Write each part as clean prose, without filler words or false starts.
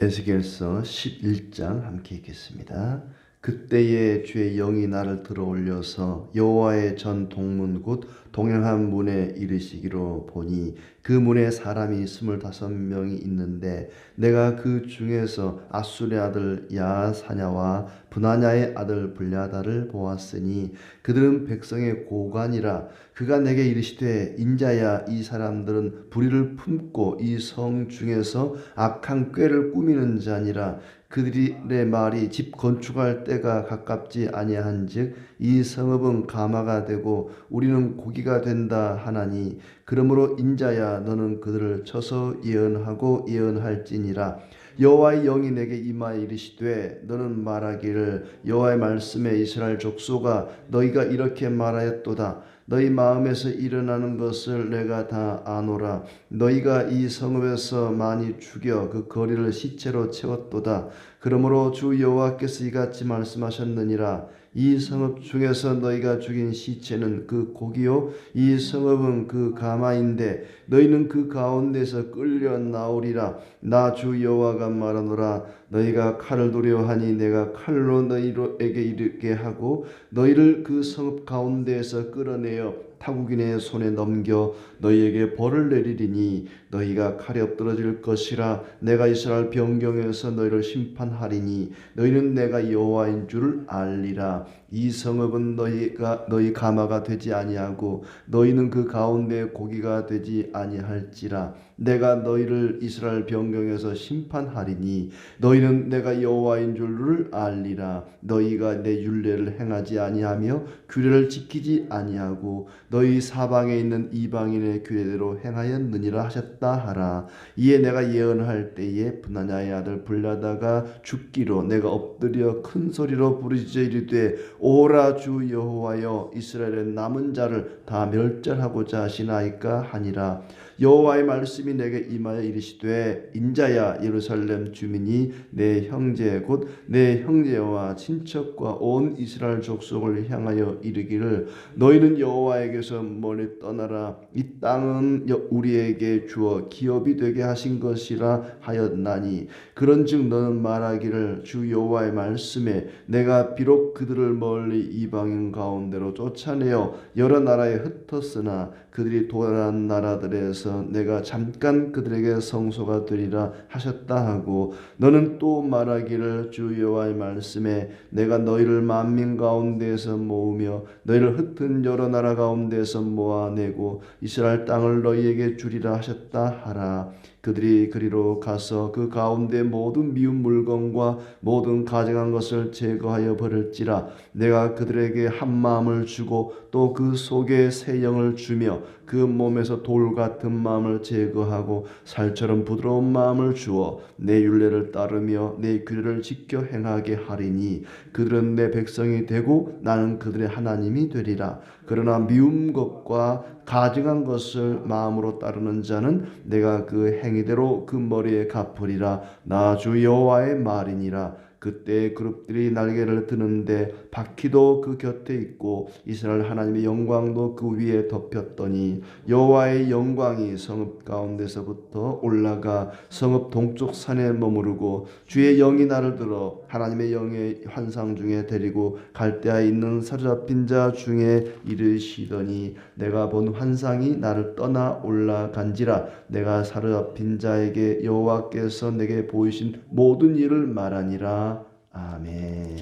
에스겔서 11장 함께 읽겠습니다. 그때에 주의 영이 나를 들어올려서 여호와의 전 동문 곧 동행한 문에 이르시기로 보니 그 문에 사람이 25명이 있는데 내가 그 중에서 아술의 아들 야사냐와 브나냐의 아들 블야다를 보았으니 그들은 백성의 고관이라. 그가 내게 이르시되 인자야, 이 사람들은 불의를 품고 이 성 중에서 악한 꾀를 꾸미는 자니라. 그들의 말이 집 건축할 때가 가깝지 아니한즉 이 성읍은 가마가 되고 우리는 고기가 된다 하나니, 그러므로 인자야, 너는 그들을 쳐서 예언하고 예언할지니라. 여호와의 영이 내게 임하여 이르시되 너는 말하기를 여호와의 말씀에 이스라엘 족속아, 너희가 이렇게 말하였도다. 너희 마음에서 일어나는 것을 내가 다 아노라. 너희가 이 성읍에서 많이 죽여 그 거리를 시체로 채웠도다. 그러므로 주 여호와께서 이같이 말씀하셨느니라. 이 성읍 중에서 너희가 죽인 시체는 그 고기요, 이 성읍은 그 가마인데 너희는 그 가운데서 끌려 나오리라. 나 주 여호와가 말하노라. 너희가 칼을 두려워하니 내가 칼로 너희에게 이르게 하고 너희를 그 성읍 가운데에서 끌어내어 타국인의 손에 넘겨 너희에게 벌을 내리리니 너희가 칼에 엎드러질 것이라. 내가 이스라엘 변경에서 너희를 심판하리니 너희는 내가 여호와인 줄을 알리라. 이 성읍은 너희 가마가 되지 아니하고 너희는 그 가운데 고기가 되지 아니할지라. 내가 너희를 이스라엘 변경에서 심판하리니 너희는 내가 여호와인 줄을 알리라. 너희가 내 율례를 행하지 아니하며 규례를 지키지 아니하고 너희 사방에 있는 이방인의 규례대로 행하였느니라 하셨다 하라. 이에 내가 예언할 때에 브나냐의 아들 블야다가 죽기로 내가 엎드려 큰 소리로 부르짖어 이르되 오라, 주 여호와여, 이스라엘의 남은 자를 다 멸절하고자 하시나이까 하니라. 여호와의 말씀이 내게 임하여 이르시되 인자야, 예루살렘 주민이 내 형제 곧 내 형제와 친척과 온 이스라엘 족속을 향하여 이르기를 너희는 여호와에게서 멀리 떠나라. 이 땅은 우리에게 주어 기업이 되게 하신 것이라 하였나니, 그런즉 너는 말하기를 주 여호와의 말씀에 내가 비록 그들을 멀리 이방인 가운데로 쫓아내어 여러 나라에 흩었으나 그들이 도달한 나라들에서 내가 잠깐 그들에게 성소가 되리라 하셨다 하고, 너는 또 말하기를 주 여호와의 말씀에 내가 너희를 만민 가운데에서 모으며 너희를 흩은 여러 나라 가운데에서 모아내고 이스라엘 땅을 너희에게 주리라 하셨다 하라. 그들이 그리로 가서 그 가운데 모든 미운 물건과 모든 가증한 것을 제거하여 버릴지라. 내가 그들에게 한 마음을 주고 또 그 속에 새 영을 주며 그 몸에서 돌 같은 마음을 제거하고 살처럼 부드러운 마음을 주어 내 율례를 따르며 내 규례를 지켜 행하게 하리니 그들은 내 백성이 되고 나는 그들의 하나님이 되리라. 그러나 미운 것과 가증한 것을 마음으로 따르는 자는 내가 그 행위대로 그 머리에 갚으리라. 나 주 여호와의 말이니라. 그때 그룹들이 날개를 드는데 바퀴도 그 곁에 있고 이스라엘 하나님의 영광도 그 위에 덮였더니 여호와의 영광이 성읍 가운데서부터 올라가 성읍 동쪽 산에 머무르고 주의 영이 나를 들어 하나님의 영의 환상 중에 데리고 갈대아에 있는 사로잡힌 자 중에 이르시더니 내가 본 환상이 나를 떠나 올라간지라. 내가 사로잡힌 자에게 여호와께서 내게 보이신 모든 일을 말하니라. 아멘.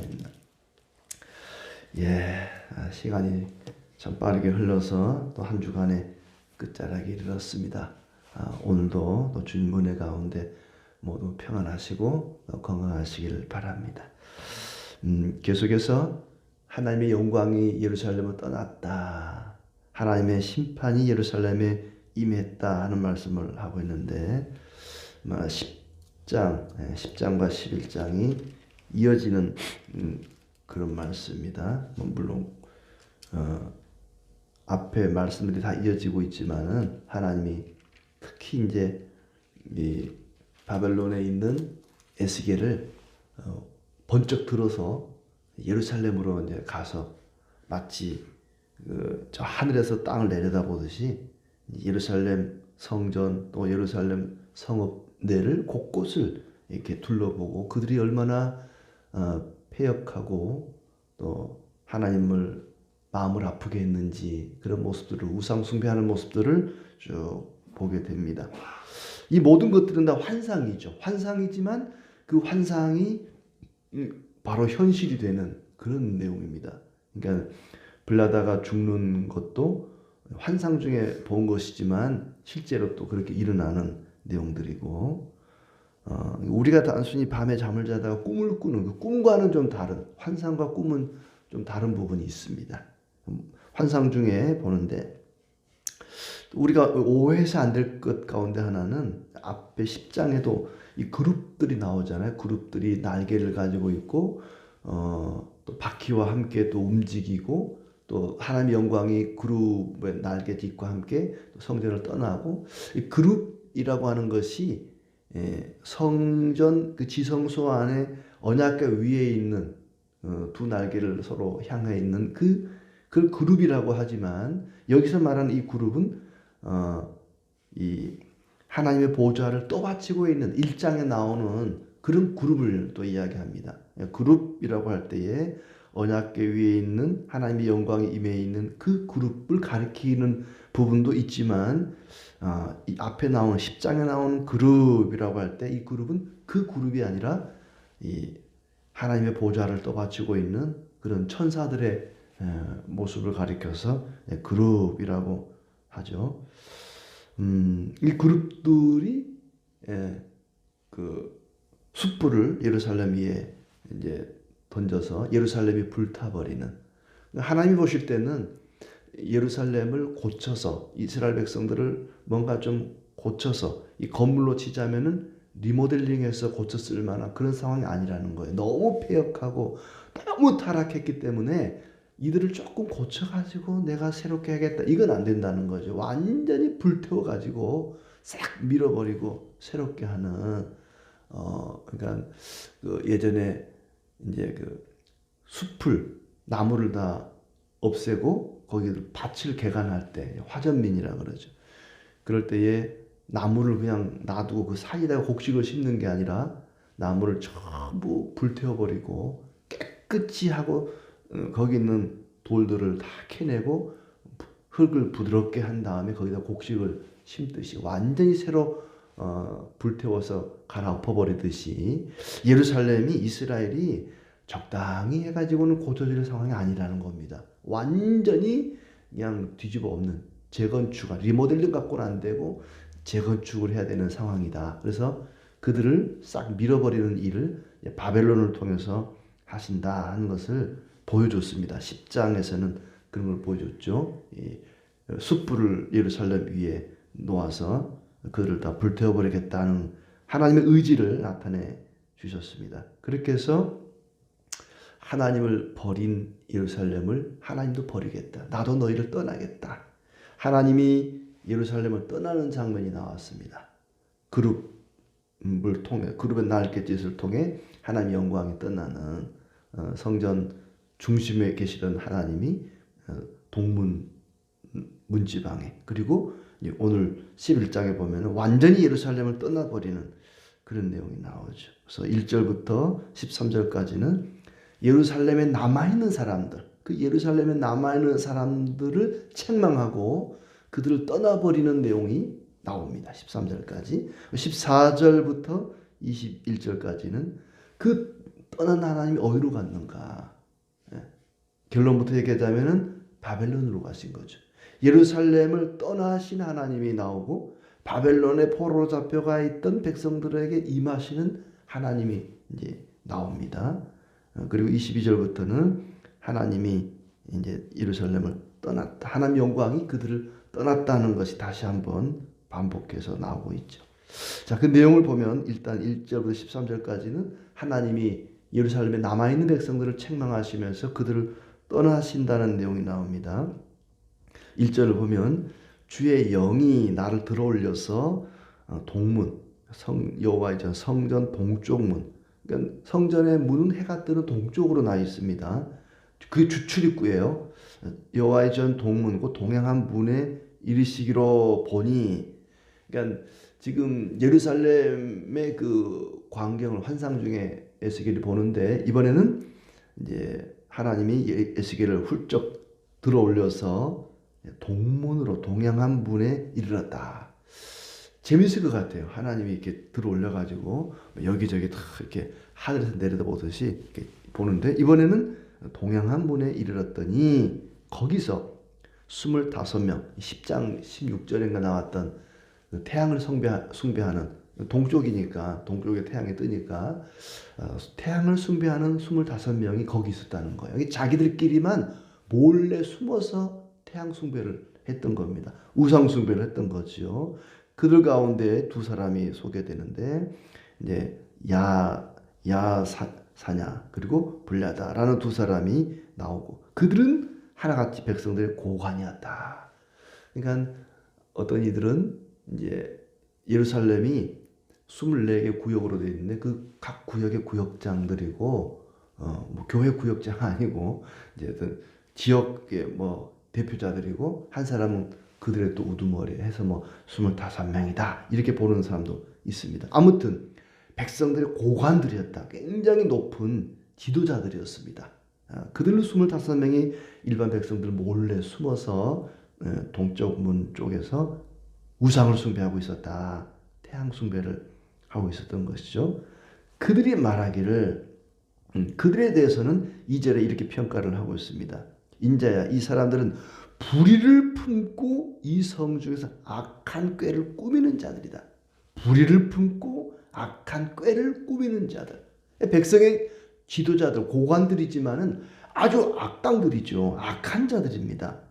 시간이 참 빠르게 흘러서 또 한 주간의 끝자락에 이르렀습니다. 오늘도 또 주님 은혜 가운데 모두 평안하시고 건강하시길 바랍니다. 계속해서 하나님의 영광이 예루살렘을 떠났다, 하나님의 심판이 예루살렘에 임했다 하는 말씀을 하고 있는데 10장과 11장이 이어지는 그런 말씀입니다. 물론 앞에 말씀들이 다 이어지고 있지만은 하나님이 특히 이제 이 바벨론에 있는 에스겔을 번쩍 들어서 예루살렘으로 이제 가서 마치 저 하늘에서 땅을 내려다보듯이 예루살렘 성전 또 예루살렘 성읍 내를 곳곳을 이렇게 둘러보고 그들이 얼마나 패역하고 또 하나님을 마음을 아프게 했는지 그런 모습들을 우상 숭배하는 모습들을 쭉 보게 됩니다. 이 모든 것들은 다 환상이죠. 환상이지만 그 환상이 바로 현실이 되는 그런 내용입니다. 그러니까 블라다가 죽는 것도 환상 중에 본 것이지만 실제로 또 그렇게 일어나는 내용들이고 우리가 단순히 밤에 잠을 자다가 꿈을 꾸는 그 꿈과는 좀 다른 환상과 꿈은 좀 다른 부분이 있습니다. 환상 중에 보는데 우리가 오해해서 안 될 것 가운데 하나는 앞에 10장에도 이 그룹들이 나오잖아요. 그룹들이 날개를 가지고 있고 또 바퀴와 함께 또 움직이고 또 하나님의 영광이 그룹의 날개짓과 함께 또 성전을 떠나고 이 그룹이라고 하는 것이 성전 그 지성소 안에 언약궤 위에 있는 두 날개를 서로 향해 있는 그 그룹이라고 하지만 여기서 말하는 이 그룹은 이 하나님의 보좌를 떠받치고 있는 1장에 나오는 그런 그룹을 또 이야기합니다. 그룹이라고 할 때에 언약궤 위에 있는 하나님의 영광이 임해 있는 그 그룹을 가리키는 부분도 있지만 이 앞에 나오는 10장에 나오는 그룹이라고 할 때 이 그룹은 그 그룹이 아니라 이 하나님의 보좌를 떠받치고 있는 그런 천사들의 모습을 가리켜서 그룹이라고 하죠. 이 그룹들이 그 숯불을 예루살렘 위에 이제 던져서 예루살렘이 불타버리는 하나님이 보실 때는 예루살렘을 고쳐서 이스라엘 백성들을 뭔가 좀 고쳐서 이 건물로 치자면은 리모델링해서 고쳤을 만한 그런 상황이 아니라는 거예요. 너무 패역하고 너무 타락했기 때문에 이들을 조금 고쳐가지고 내가 새롭게 하겠다. 이건 안 된다는 거죠. 완전히 불태워가지고 싹 밀어버리고 새롭게 하는 그러니까 그 예전에 이제 그 숲을 나무를 다 없애고 거기 밭을 개간할 때 화전민이라 그러죠. 그럴 때에 나무를 그냥 놔두고 그 사이에다가 곡식을 심는 게 아니라 나무를 전부 불태워버리고 깨끗이 하고 거기 있는 돌들을 다 캐내고 흙을 부드럽게 한 다음에 거기다 곡식을 심듯이 완전히 새로 불태워서 갈아엎어버리듯이 예루살렘이 이스라엘이 적당히 해가지고는 고쳐질 상황이 아니라는 겁니다. 완전히 그냥 뒤집어 엎는 재건축, 리모델링 갖고는 안 되고 재건축을 해야 되는 상황이다. 그래서 그들을 싹 밀어버리는 일을 바벨론을 통해서 하신다 하는 것을 보여줬습니다. 10장에서는 그런 걸 보여줬죠. 숯불을 예루살렘 위에 놓아서 그들을 다 불태워버리겠다는 하나님의 의지를 나타내 주셨습니다. 그렇게 해서 하나님을 버린 예루살렘을 하나님도 버리겠다. 나도 너희를 떠나겠다. 하나님이 예루살렘을 떠나는 장면이 나왔습니다. 그룹을 통해 그룹의 날갯짓을 통해 하나님의 영광이 떠나는 성전 중심에 계시던 하나님이 동문 문지방에 그리고 오늘 11장에 보면 완전히 예루살렘을 떠나버리는 그런 내용이 나오죠. 그래서 1절부터 13절까지는 예루살렘에 남아있는 사람들, 그 예루살렘에 남아있는 사람들을 책망하고 그들을 떠나버리는 내용이 나옵니다. 13절까지. 14절부터 21절까지는 그 떠난 하나님이 어디로 갔는가. 결론부터 얘기하자면 바벨론으로 가신 거죠. 예루살렘을 떠나신 하나님이 나오고 바벨론에 포로로 잡혀가 있던 백성들에게 임하시는 하나님이 이제 나옵니다. 그리고 22절부터는 하나님이 이제 예루살렘을 떠났다. 하나님 영광이 그들을 떠났다는 것이 다시 한번 반복해서 나오고 있죠. 자, 그 내용을 보면 일단 1절부터 13절까지는 하나님이 예루살렘에 남아있는 백성들을 책망하시면서 그들을 떠나신다는 내용이 나옵니다. 1절을 보면 주의 영이 나를 들어올려서 동문, 여호와의 전 성전 동쪽 문, 그러니까 성전의 문은 해가 뜨는 동쪽으로 나 있습니다. 그게 주출입구예요. 여호와의 전 동문, 그 동행한 문에 이르시기로 보니, 그러니까 지금 예루살렘의 그 광경을 환상 중에 에스겔이 보는데 이번에는 이제 하나님이 에스겔을 훌쩍 들어올려서 동문으로 동양한 문에 이르렀다. 재밌을 것 같아요. 하나님이 이렇게 들어올려 가지고 여기저기 다 이렇게 하늘에서 내려다보듯이 이렇게 보는데 이번에는 동양한 문에 이르렀더니 거기서 25명 10장 16절인가 나왔던 태양을 숭배하는 동쪽이니까 동쪽에 태양이 뜨니까 태양을 숭배하는 25명이 거기 있었다는 거예요. 자기들끼리만 몰래 숨어서 태양 숭배를 했던 겁니다. 우상 숭배를 했던 거죠. 그들 가운데 두 사람이 소개되는데 이제 야사냐 그리고 불야다라는 두 사람이 나오고 그들은 하나같이 백성들의 고관이었다. 그러니까 어떤 이들은 이제 예루살렘이 24개 구역으로 되어 있는데 그 각 구역의 구역장들이고 뭐 교회 구역장 아니고 이제 어떤 지역의 뭐 대표자들이고 한 사람은 그들의 또 우두머리 해서 뭐 25명이다 이렇게 보는 사람도 있습니다. 아무튼 백성들의 고관들이었다. 굉장히 높은 지도자들이었습니다. 그들로 25명이 일반 백성들 몰래 숨어서 동쪽 문 쪽에서 우상을 숭배하고 있었다. 태양 숭배를 하고 있었던 것이죠. 그들이 말하기를 그들에 대해서는 2절에 이렇게 평가를 하고 있습니다. 인자야 이 사람들은 불의를 품고 이 성 중에서 악한 꾀를 꾸미는 자들이다. 불의를 품고 악한 꾀를 꾸미는 자들. 백성의 지도자들, 고관들이지만은 아주 악당들이죠. 악한 자들입니다.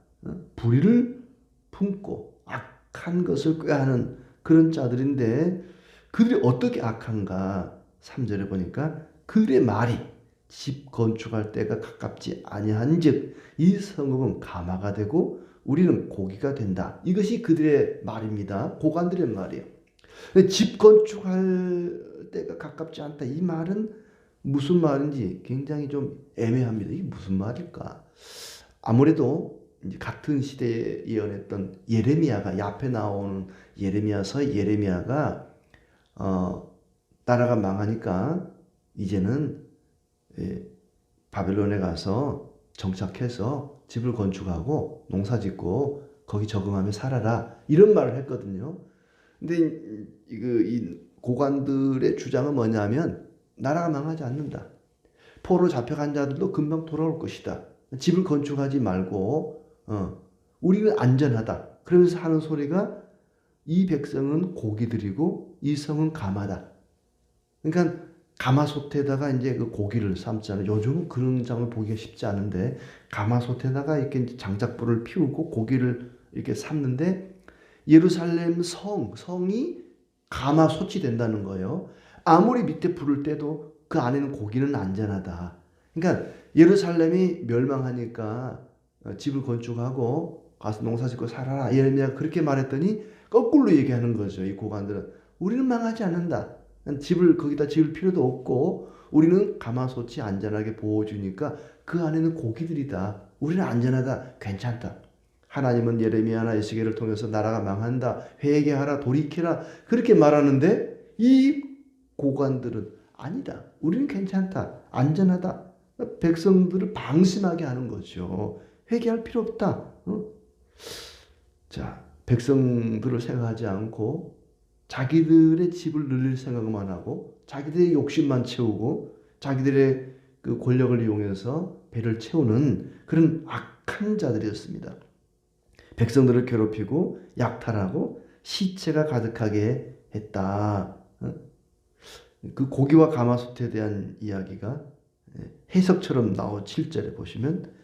불의를 품고 악한 것을 꾀하는 그런 자들인데 그들이 어떻게 악한가? 3절에 보니까 그들의 말이 집 건축할 때가 가깝지 아니한즉 이 성읍은 가마가 되고 우리는 고기가 된다. 이것이 그들의 말입니다. 고관들의 말이에요. 집 건축할 때가 가깝지 않다. 이 말은 무슨 말인지 굉장히 좀 애매합니다. 이게 무슨 말일까? 아무래도 이제 같은 시대에 예언했던 예레미야가 앞에 나오는 예레미야가 나라가 망하니까 이제는 바벨론에 가서 정착해서 집을 건축하고 농사짓고 거기 적응하며 살아라 이런 말을 했거든요. 근데 이 고관들의 주장은 뭐냐면 나라가 망하지 않는다. 포로 잡혀간 자들도 금방 돌아올 것이다. 집을 건축하지 말고 우리는 안전하다. 그러면서 하는 소리가 이 백성은 고기들이고 이 성은 가마다. 그러니까 가마솥에다가 이제 그 고기를 삶잖아요. 요즘은 그런 장을 보기가 쉽지 않은데 가마솥에다가 이렇게 장작불을 피우고 고기를 이렇게 삶는데 예루살렘 성이 가마솥이 된다는 거예요. 아무리 밑에 불을 떼도 그 안에는 고기는 안전하다. 그러니까 예루살렘이 멸망하니까 집을 건축하고 가서 농사짓고 살아라. 예레미야가 그렇게 말했더니 거꾸로 얘기하는 거죠. 이 고관들은 우리는 망하지 않는다. 거기다 지을 필요도 없고 우리는 가마솥이 안전하게 보호주니까 그 안에는 고기들이다. 우리는 안전하다. 괜찮다. 하나님은 예레미야나 에스겔을 통해서 나라가 망한다. 회개하라. 돌이켜라. 그렇게 말하는데 이 고관들은 아니다. 우리는 괜찮다. 안전하다. 백성들을 방심하게 하는 거죠. 회개할 필요 없다. 자, 백성들을 생각하지 않고 자기들의 집을 늘릴 생각만 하고 자기들의 욕심만 채우고 자기들의 그 권력을 이용해서 배를 채우는 그런 악한 자들이었습니다. 백성들을 괴롭히고 약탈하고 시체가 가득하게 했다. 그 고기와 가마솥에 대한 이야기가 해석처럼 나온 7절에 보시면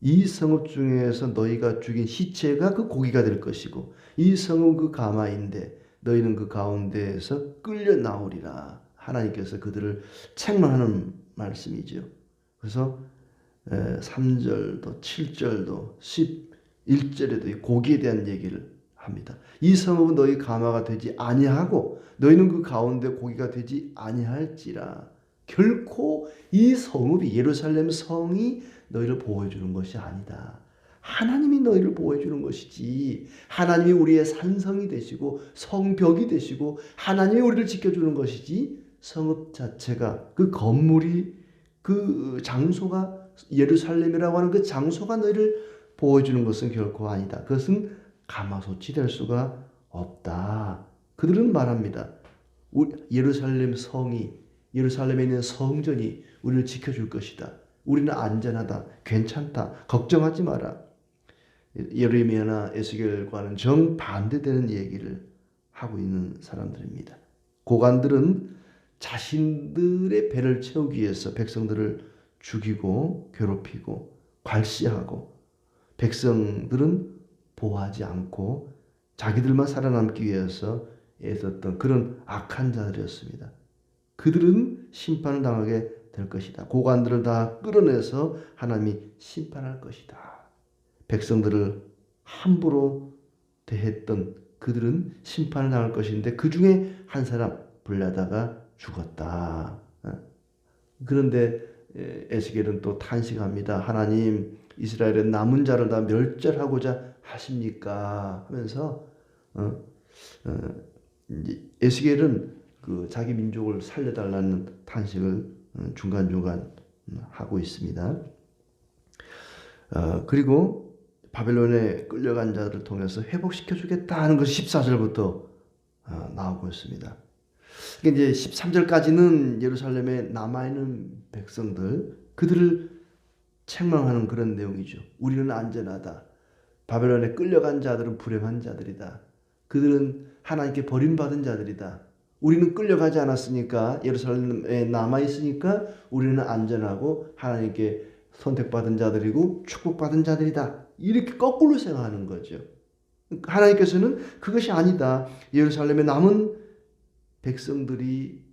이 성읍 중에서 너희가 죽인 시체가 그 고기가 될 것이고 이 성읍은 그 가마인데 너희는 그 가운데에서 끌려 나오리라. 하나님께서 그들을 책망하는 말씀이죠. 그래서 3절도 7절도 11절에도 이 고기에 대한 얘기를 합니다. 이 성읍은 너희 가마가 되지 아니하고 너희는 그 가운데 고기가 되지 아니할지라. 결코 이 성읍이 예루살렘 성이 너희를 보호해 주는 것이 아니다. 하나님이 너희를 보호해 주는 것이지, 하나님이 우리의 산성이 되시고 성벽이 되시고 하나님이 우리를 지켜주는 것이지, 성읍 자체가, 그 건물이, 그 장소가, 예루살렘이라고 하는 그 장소가 너희를 보호해 주는 것은 결코 아니다. 그것은 가마솥이 될 수가 없다. 그들은 말합니다. 예루살렘 성이, 예루살렘에 있는 성전이 우리를 지켜줄 것이다. 우리는 안전하다. 괜찮다. 걱정하지 마라. 예레미야나 에스겔과는 정반대되는 얘기를 하고 있는 사람들입니다. 고관들은 자신들의 배를 채우기 위해서 백성들을 죽이고 괴롭히고 괄시하고, 백성들은 보호하지 않고 자기들만 살아남기 위해서 애썼던 그런 악한 자들이었습니다. 그들은 심판을 당하게 될 것이다. 고관들을 다 끌어내서 하나님이 심판할 것이다. 백성들을 함부로 대했던 그들은 심판을 당할 것인데 그 중에 한 사람 블라다가 죽었다. 그런데 에스겔은 또 탄식합니다. 하나님, 이스라엘의 남은 자를 다 멸절하고자 하십니까? 하면서 에스겔은 그 자기 민족을 살려달라는 탄식을 중간중간 하고 있습니다. 그리고 바벨론에 끌려간 자들을 통해서 회복시켜 주겠다는 것이 14절부터 나오고 있습니다. 이제 13절까지는 예루살렘에 남아있는 백성들, 그들을 책망하는 그런 내용이죠. 우리는 안전하다. 바벨론에 끌려간 자들은 불행한 자들이다. 그들은 하나님께 버림받은 자들이다. 우리는 끌려가지 않았으니까, 예루살렘에 남아있으니까 우리는 안전하고 하나님께 선택받은 자들이고 축복받은 자들이다. 이렇게 거꾸로 생각하는 거죠. 하나님께서는 그것이 아니다. 예루살렘에 남은 백성들이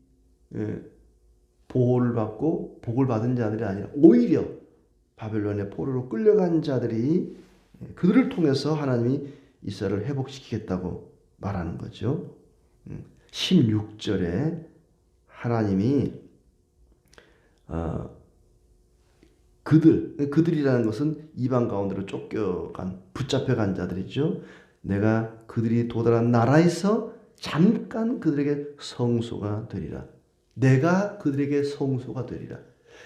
보호를 받고 복을 받은 자들이 아니라 오히려 바벨론의 포로로 끌려간 자들이, 그들을 통해서 하나님이 이스라엘을 회복시키겠다고 말하는 거죠. 16절에 하나님이 그들이라는 것은 이방 가운데로 쫓겨간, 붙잡혀간 자들이죠. 내가 그들이 도달한 나라에서 잠깐 그들에게 성소가 되리라. 내가 그들에게 성소가 되리라.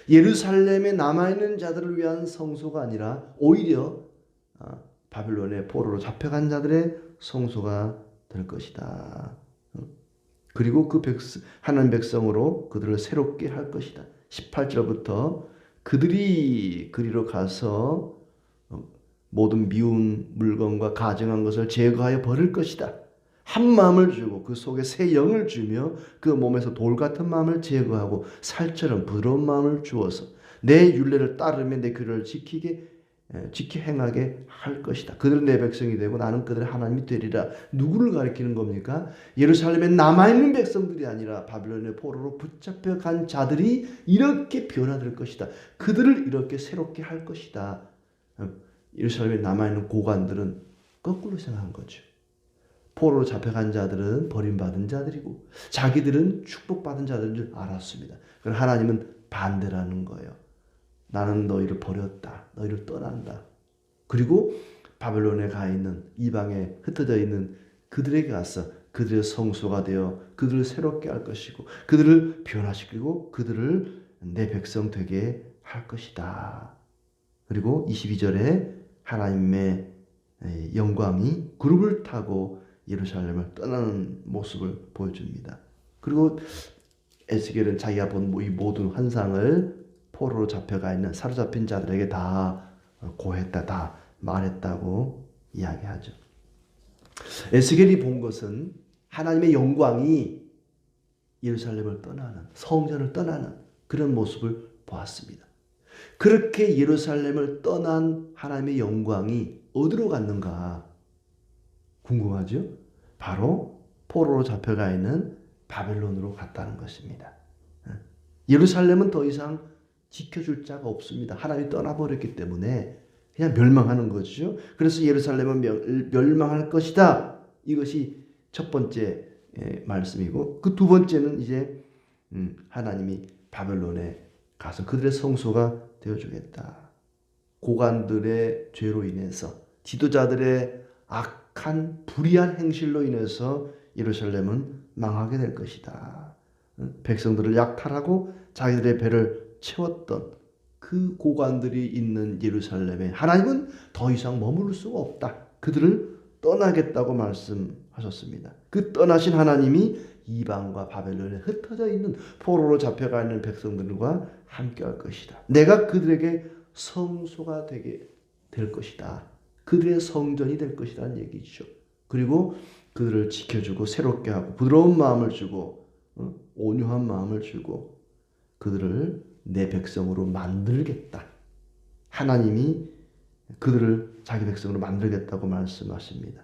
예루살렘에 남아있는 자들을 위한 성소가 아니라 오히려 바벨론의 포로로 잡혀간 자들의 성소가 될 것이다. 그리고 그 하나님 백성으로 그들을 새롭게 할 것이다. 18절부터 그들이 그리로 가서 모든 미운 물건과 가증한 것을 제거하여 버릴 것이다. 한 마음을 주고 그 속에 새 영을 주며 그 몸에서 돌 같은 마음을 제거하고 살처럼 부드러운 마음을 주어서 내 율례를 따르며 내 규례를 지키 행하게 할 것이다. 그들은 내 백성이 되고 나는 그들의 하나님이 되리라. 누구를 가리키는 겁니까? 예루살렘에 남아있는 백성들이 아니라 바벨론의 포로로 붙잡혀간 자들이 이렇게 변화될 것이다. 그들을 이렇게 새롭게 할 것이다. 예루살렘에 남아있는 고관들은 거꾸로 생각한 거죠. 포로로 잡혀간 자들은 버림받은 자들이고 자기들은 축복받은 자들인 줄 알았습니다. 그러나 하나님은 반대라는 거예요. 나는 너희를 버렸다. 너희를 떠난다. 그리고 바벨론에 가 있는, 이방에 흩어져 있는 그들에게 가서 그들의 성소가 되어 그들을 새롭게 할 것이고 그들을 변화시키고 그들을 내 백성 되게 할 것이다. 그리고 22절에 하나님의 영광이 구름을 타고 예루살렘을 떠나는 모습을 보여줍니다. 그리고 에스겔은 자기가 본 이 모든 환상을 포로로 잡혀가 있는 사로잡힌 자들에게 다 고했다, 다 말했다고 이야기하죠. 에스겔이 본 것은 하나님의 영광이 예루살렘을 떠나는, 성전을 떠나는 그런 모습을 보았습니다. 그렇게 예루살렘을 떠난 하나님의 영광이 어디로 갔는가 궁금하죠? 바로 포로로 잡혀가 있는 바벨론으로 갔다는 것입니다. 예루살렘은 더 이상 지켜줄 자가 없습니다. 하나님이 떠나버렸기 때문에 그냥 멸망하는 거죠. 그래서 예루살렘은 멸망할 것이다. 이것이 첫 번째 말씀이고, 그 두 번째는 이제 하나님이 바벨론에 가서 그들의 성소가 되어주겠다. 고관들의 죄로 인해서, 지도자들의 악한 불의한 행실로 인해서 예루살렘은 망하게 될 것이다. 백성들을 약탈하고 자기들의 배를 채웠던 그 고관들이 있는 예루살렘에 하나님은 더 이상 머무를 수가 없다. 그들을 떠나겠다고 말씀하셨습니다. 그 떠나신 하나님이 이방과 바벨론에 흩어져 있는, 포로로 잡혀가 있는 백성들과 함께할 것이다. 내가 그들에게 성소가 되게 될 것이다. 그들의 성전이 될 것이라는 얘기죠. 그리고 그들을 지켜주고 새롭게 하고 부드러운 마음을 주고 온유한 마음을 주고 그들을 내 백성으로 만들겠다. 하나님이 그들을 자기 백성으로 만들겠다고 말씀하십니다.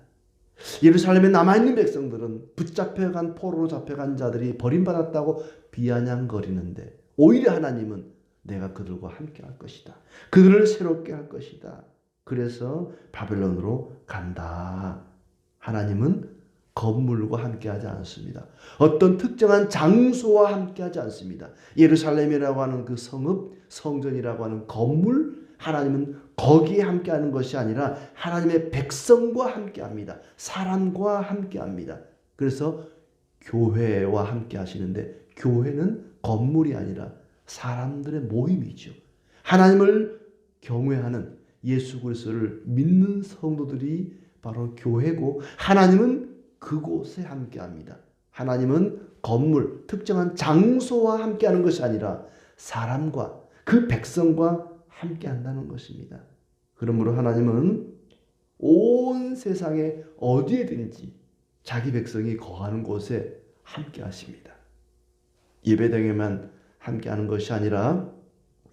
예루살렘에 남아있는 백성들은 붙잡혀간, 포로로 잡혀간 자들이 버림받았다고 비아냥거리는데 오히려 하나님은 내가 그들과 함께 할 것이다. 그들을 새롭게 할 것이다. 그래서 바벨론으로 간다. 하나님은 건물과 함께하지 않습니다. 어떤 특정한 장소와 함께하지 않습니다. 예루살렘이라고 하는 그 성읍, 성전이라고 하는 건물, 하나님은 거기에 함께하는 것이 아니라 하나님의 백성과 함께합니다. 사람과 함께합니다. 그래서 교회와 함께하시는데 교회는 건물이 아니라 사람들의 모임이죠. 하나님을 경외하는 예수 그리스도를 믿는 성도들이 바로 교회고 하나님은 그곳에 함께합니다. 하나님은 건물, 특정한 장소와 함께하는 것이 아니라 사람과 그 백성과 함께한다는 것입니다. 그러므로 하나님은 온 세상에 어디에든지 자기 백성이 거하는 곳에 함께하십니다. 예배당에만 함께하는 것이 아니라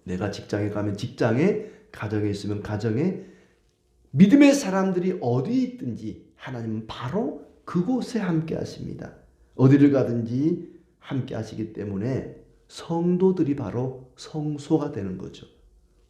내가 직장에 가면 직장에, 가정에 있으면 가정에, 믿음의 사람들이 어디 있든지 하나님은 바로 그곳에 함께 하십니다. 어디를 가든지 함께 하시기 때문에 성도들이 바로 성소가 되는 거죠.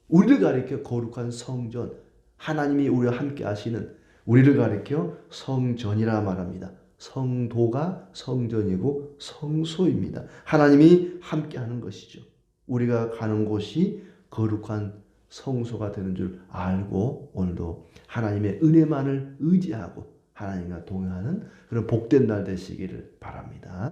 우리를 가리켜 거룩한 성전, 하나님이 우리와 함께 하시는, 우리를 가리켜 성전이라 말합니다. 성도가 성전이고 성소입니다. 하나님이 함께 하는 것이죠. 우리가 가는 곳이 거룩한 성소가 되는 줄 알고 오늘도 하나님의 은혜만을 의지하고 하나님과 동행하는 그런 복된 날 되시기를 바랍니다.